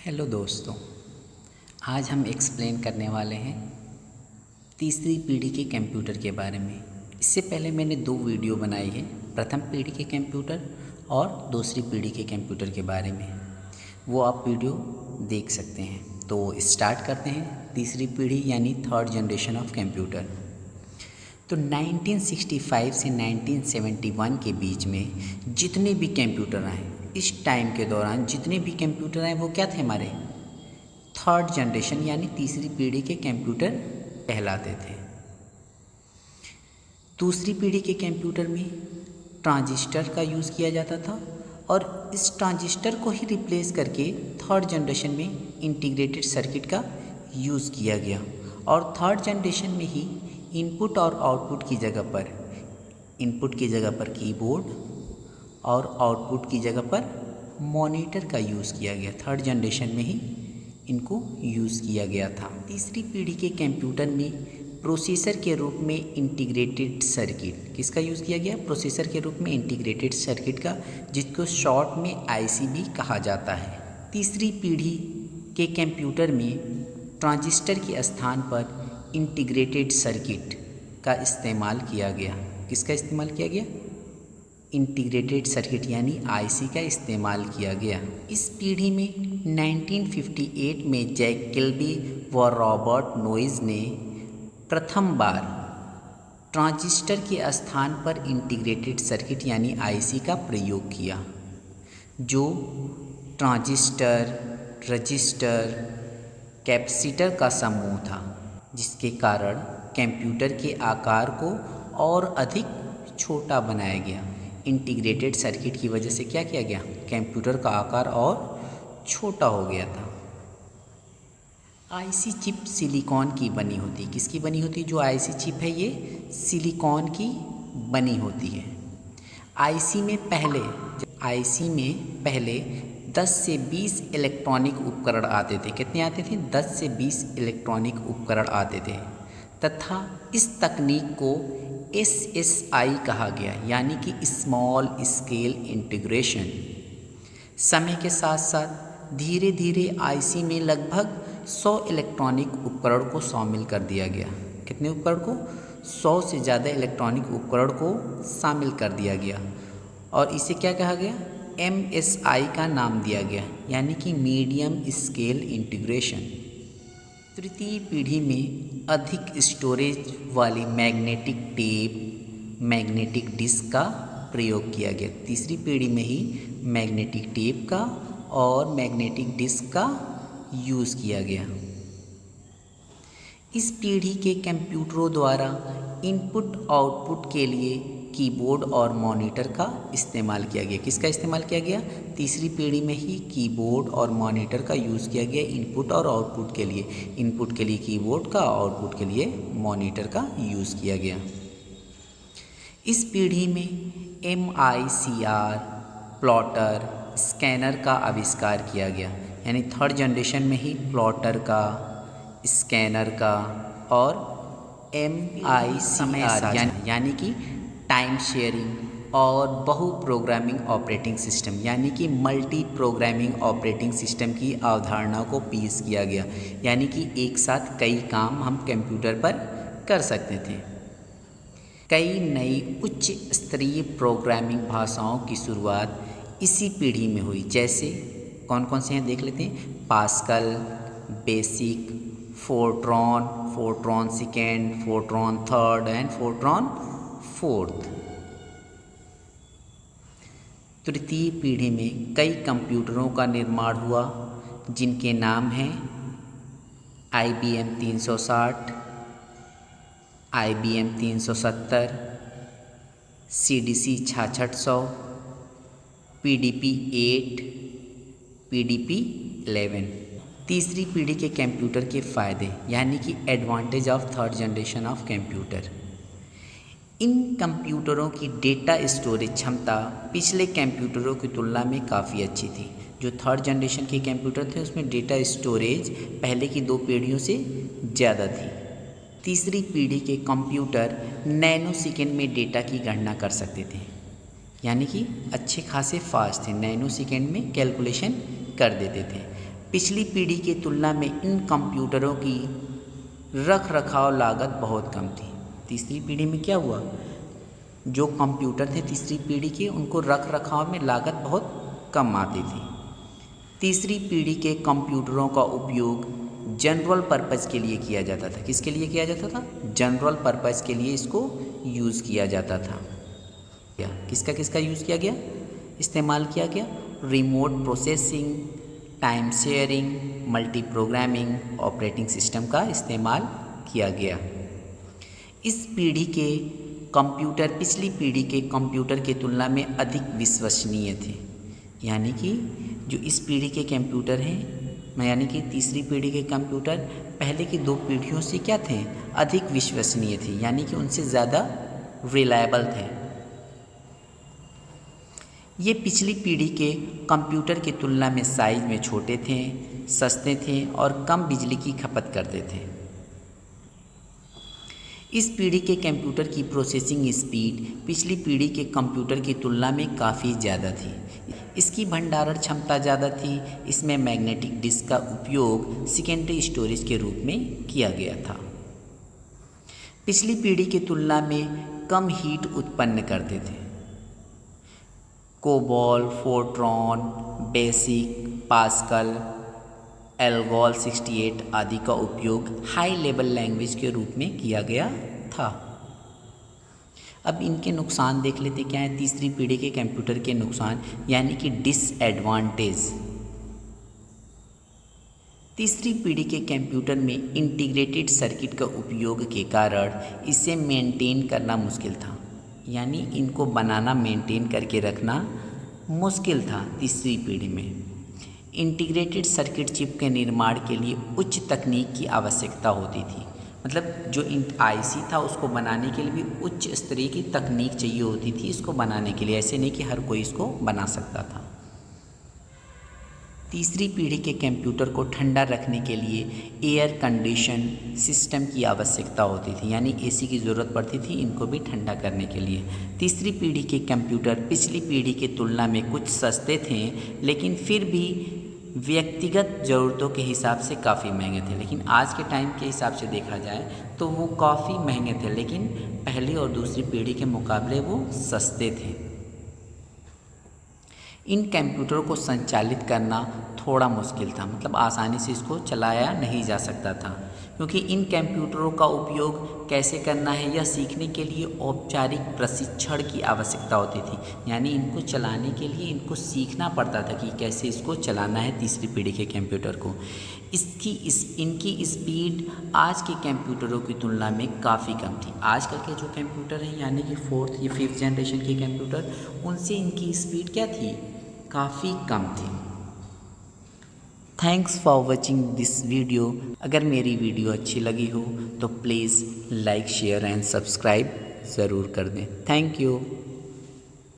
Hello दोस्तों, आज हम एक्सप्लेन करने वाले हैं तीसरी पीढ़ी के कंप्यूटर के बारे में। इससे पहले मैंने दो वीडियो बनाई है, प्रथम पीढ़ी के कंप्यूटर और दूसरी पीढ़ी के कंप्यूटर के बारे में। वो आप वीडियो देख सकते हैं। तो स्टार्ट करते हैं तीसरी पीढ़ी यानी थर्ड जनरेशन ऑफ कंप्यूटर। तो 1965 से 1971 के बीच में जितने भी कंप्यूटर आए, इस टाइम के दौरान जितने भी कंप्यूटर आए वो क्या थे, हमारे थर्ड जनरेशन यानी तीसरी पीढ़ी के कंप्यूटर कहलाते थे। दूसरी पीढ़ी के कंप्यूटर में ट्रांजिस्टर का यूज़ किया जाता था और इस ट्रांजिस्टर को ही रिप्लेस करके थर्ड जनरेशन में इंटीग्रेटेड सर्किट का यूज़ किया गया। और थर्ड जनरेशन में ही इनपुट और आउटपुट की जगह पर कीबोर्ड और आउटपुट की जगह पर मॉनिटर का यूज़ किया गया। थर्ड जनरेशन में ही इनको यूज़ किया गया था। तीसरी पीढ़ी के कंप्यूटर में प्रोसेसर के रूप में इंटीग्रेटेड सर्किट किसका यूज़ किया गया, प्रोसेसर के रूप में इंटीग्रेटेड सर्किट का, जिसको शॉर्ट में आईसी भी कहा जाता है। तीसरी पीढ़ी के कंप्यूटर में ट्रांजिस्टर के स्थान पर इंटीग्रेटेड सर्किट का इस्तेमाल किया गया। किसका इस्तेमाल किया गया, इंटीग्रेटेड सर्किट यानी आईसी का इस्तेमाल किया गया। इस पीढ़ी में 1958 में जैक किल्बी व रॉबर्ट नोइज़ ने प्रथम बार ट्रांजिस्टर के स्थान पर इंटीग्रेटेड सर्किट यानी आईसी का प्रयोग किया, जो ट्रांजिस्टर, रजिस्टर, कैपेसिटर का समूह था, जिसके कारण कंप्यूटर के आकार को और अधिक छोटा बनाया गया। इंटीग्रेटेड सर्किट की वजह से क्या किया गया, कंप्यूटर का आकार और छोटा हो गया था। आईसी चिप सिलिकॉन की बनी होती, किसकी बनी होती, जो आईसी चिप है ये सिलिकॉन की बनी होती है। आईसी में पहले 10 से 20 इलेक्ट्रॉनिक उपकरण आते थे। कितने आते थे, 10 से 20 इलेक्ट्रॉनिक उपकरण आते थे, तथा इस तकनीक को SSI कहा गया, यानी कि स्मॉल स्केल इंटीग्रेशन। समय के साथ साथ धीरे धीरे आईसी में लगभग 100 इलेक्ट्रॉनिक उपकरण को शामिल कर दिया गया। कितने उपकरण को, 100 से ज़्यादा इलेक्ट्रॉनिक उपकरण को शामिल कर दिया गया और इसे क्या कहा गया, MSI का नाम दिया गया, यानी कि मीडियम स्केल इंटीग्रेशन। तृतीय पीढ़ी में अधिक स्टोरेज वाली मैग्नेटिक डिस्क का प्रयोग किया गया। तीसरी पीढ़ी में ही मैग्नेटिक टेप का और मैग्नेटिक डिस्क का यूज़ किया गया। इस पीढ़ी के कंप्यूटरों द्वारा इनपुट आउटपुट के लिए कीबोर्ड और मॉनिटर का इस्तेमाल किया गया। किसका इस्तेमाल किया गया, तीसरी पीढ़ी में ही कीबोर्ड और मॉनिटर का यूज़ किया गया इनपुट और आउटपुट के लिए। इनपुट के लिए कीबोर्ड का, आउटपुट के लिए मॉनिटर का यूज़ किया गया। इस पीढ़ी में MICR, प्लॉटर, स्कैनर का आविष्कार किया गया, यानी थर्ड जनरेशन में ही प्लॉटर का, स्कैनर का और MICR यानी कि टाइम शेयरिंग और बहु प्रोग्रामिंग ऑपरेटिंग सिस्टम यानी कि मल्टी प्रोग्रामिंग ऑपरेटिंग सिस्टम की अवधारणा को पेश किया गया, यानी कि एक साथ कई काम हम कंप्यूटर पर कर सकते थे। कई नई उच्च स्तरीय प्रोग्रामिंग भाषाओं की शुरुआत इसी पीढ़ी में हुई। जैसे कौन कौन से हैं देख लेते हैं, pascal, basic, Fortran second, Fortran third and Fortran fourth. तृतीय पीढ़ी में कई कंप्यूटरों का निर्माण हुआ, जिनके नाम हैं IBM 360, IBM 370, CDC 6600, PDP-8, PDP-11। तीसरी पीढ़ी के कंप्यूटर के फ़ायदे यानी कि advantage of third generation of computer. इन कंप्यूटरों की डेटा स्टोरेज क्षमता पिछले कंप्यूटरों की तुलना में काफ़ी अच्छी थी। जो थर्ड जनरेशन के कंप्यूटर थे उसमें डेटा स्टोरेज पहले की दो पीढ़ियों से ज़्यादा थी। तीसरी पीढ़ी के कंप्यूटर नैनो सेकेंड में डेटा की गणना कर सकते थे, यानी कि अच्छे खासे फास्ट थे, नैनो सेकेंड में कैलकुलेशन कर देते थे। पिछली पीढ़ी की तुलना में इन कंप्यूटरों की रख रखाव लागत बहुत कम थी। तीसरी पीढ़ी में क्या हुआ, जो कंप्यूटर थे तीसरी पीढ़ी के, उनको रख रखाव में लागत बहुत कम आती थी। तीसरी पीढ़ी के कंप्यूटरों का उपयोग जनरल पर्पज़ के लिए किया जाता था। किसके लिए किया जाता था? जनरल पर्पज़ के लिए इसको यूज़ किया जाता था। किसका किसका यूज़ किया गया, इस्तेमाल किया गया? Remote processing, time sharing, multi programming operating system का इस्तेमाल किया गया। इस पीढ़ी के कंप्यूटर पिछली पीढ़ी के कंप्यूटर की तुलना में अधिक विश्वसनीय थे। यानी कि जो इस पीढ़ी के कंप्यूटर हैं, यानी कि तीसरी पीढ़ी के कंप्यूटर पहले की दो पीढ़ियों से क्या थे, अधिक विश्वसनीय थे, यानी कि उनसे ज़्यादा रिलायबल थे। ये पिछली पीढ़ी के कंप्यूटर की तुलना में साइज में छोटे थे, सस्ते थे और कम बिजली की खपत करते थे। इस पीढ़ी के कंप्यूटर की प्रोसेसिंग स्पीड पिछली पीढ़ी के कंप्यूटर की तुलना में काफ़ी ज़्यादा थी। इसकी भंडारण क्षमता ज़्यादा थी। इसमें मैग्नेटिक डिस्क का उपयोग सेकेंडरी स्टोरेज के रूप में किया गया था। पिछली पीढ़ी की तुलना में कम हीट उत्पन्न करते थे। COBOL, Fortran, basic, pascal, ALGOL 68 आदि का उपयोग हाई लेवल लैंग्वेज के रूप में किया गया था। अब इनके नुकसान देख लेते क्या है। तीसरी पीढ़ी के कंप्यूटर के नुकसान यानी कि डिसएडवांटेज। तीसरी पीढ़ी के कंप्यूटर में इंटीग्रेटेड सर्किट का उपयोग के कारण इसे मेंटेन करना मुश्किल था। यानी इनको बनाना, मेंटेन करके रखना मुश्किल था तीसरी पीढ़ी में। इंटीग्रेटेड सर्किट चिप के निर्माण के लिए उच्च तकनीक की आवश्यकता होती थी। मतलब जो आईसी था उसको बनाने के लिए भी उच्च स्तरीय की तकनीक चाहिए होती थी इसको बनाने के लिए। ऐसे नहीं कि हर कोई इसको बना सकता था। तीसरी पीढ़ी के कंप्यूटर को ठंडा रखने के लिए एयर कंडीशन सिस्टम की आवश्यकता होती थी। यानी एसी की ज़रूरत पड़ती थी इनको भी ठंडा करने के लिए। तीसरी पीढ़ी के कंप्यूटर पिछली पीढ़ी की तुलना में कुछ सस्ते थे, लेकिन फिर भी व्यक्तिगत ज़रूरतों के हिसाब से काफ़ी महंगे थे। लेकिन आज के टाइम के हिसाब से देखा जाए तो वो काफ़ी महंगे थे, लेकिन पहली और दूसरी पीढ़ी के मुकाबले वो सस्ते थे। इन कंप्यूटरों को संचालित करना थोड़ा मुश्किल था। मतलब आसानी से इसको चलाया नहीं जा सकता था, क्योंकि इन कंप्यूटरों का उपयोग कैसे करना है यह सीखने के लिए औपचारिक प्रशिक्षण की आवश्यकता होती थी। यानी इनको चलाने के लिए इनको सीखना पड़ता था कि कैसे इसको चलाना है तीसरी पीढ़ी के कंप्यूटर को। इनकी स्पीड आज के कंप्यूटरों की तुलना में काफ़ी कम थी। आजकल के जो कंप्यूटर हैं यानी कि 4th या 5th जनरेशन के कंप्यूटर, उनसे इनकी स्पीड क्या थी, काफ़ी कम थी। Thanks for watching this video. अगर मेरी वीडियो अच्छी लगी हो तो please like, share and subscribe ज़रूर कर दें। Thank you.